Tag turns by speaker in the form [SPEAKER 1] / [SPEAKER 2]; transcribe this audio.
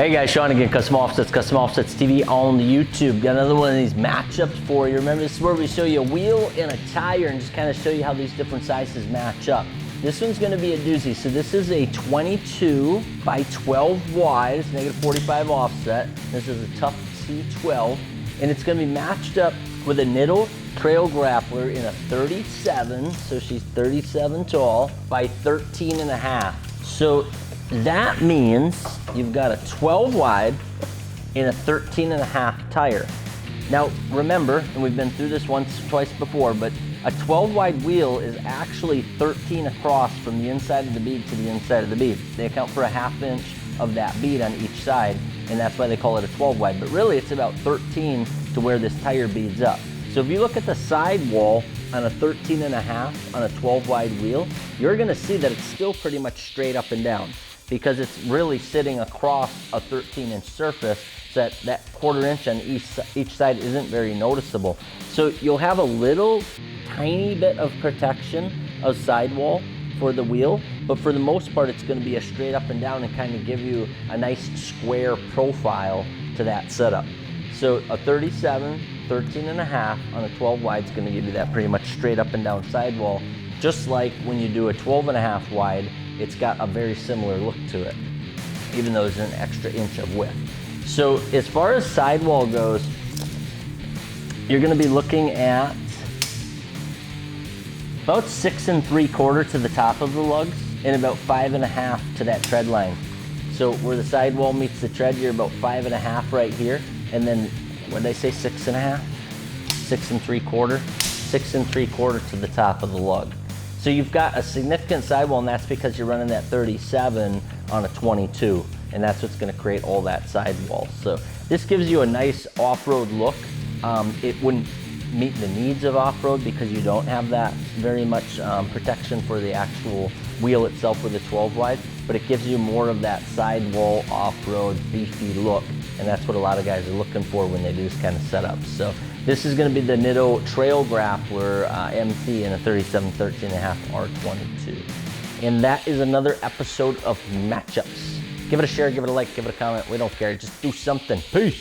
[SPEAKER 1] Hey guys, Sean again, Custom Offsets TV on YouTube. Got another one of these matchups for you. Remember, this is where we show you a wheel and a tire and just kind of show you how these different sizes match up. This one's gonna be a doozy. So this is a 22 by 12 wide, it's -45 offset. This is a Tuff C12, and it's gonna be matched up with a Nitto trail grappler in a 37, so she's 37 tall, by 13.5. So that means you've got a 12 wide and a 13.5 tire. Now remember, and we've been through this twice before, but a 12 wide wheel is actually 13 across from the inside of the bead to the inside of the bead. They account for a 1/2 inch of that bead on each side, and that's why they call it a 12 wide. But really it's about 13 to where this tire beads up. So if you look at the sidewall on a 13.5 on a 12 wide wheel, you're gonna see that it's still pretty much straight up and down, because it's really sitting across a 13-inch surface, so that 1/4 inch on each side isn't very noticeable. So you'll have a little tiny bit of protection of sidewall for the wheel, but for the most part it's going to be a straight up and down and kind of give you a nice square profile to that setup. So a 37, 13.5 on a 12 wide is going to give you that pretty much straight up and down sidewall, just like when you do a 12.5 wide. It's got a very similar look to it, even though it's an extra inch of width. So as far as sidewall goes, you're gonna be looking at about 6 3/4 to the top of the lugs and about 5.5 to that tread line. So where the sidewall meets the tread, you're about 5.5 right here. And then, what did I say, 6.5? 6 3/4? 6 3/4 to the top of the lug. So you've got a significant sidewall, and that's because you're running that 37 on a 22, and that's what's gonna create all that sidewall. So this gives you a nice off-road look. It wouldn't meet the needs of off-road because you don't have that very much protection for the actual wheel itself with a 12 wide, but it gives you more of that sidewall off-road beefy look, and that's what a lot of guys are looking for when they do this kind of setup. So this is going to be the Nitto Trail Grappler MT in a 37 13.5 R22. And that is another episode of Matchups. Give it a share, give it a like, give it a comment. We don't care. Just do something. Peace.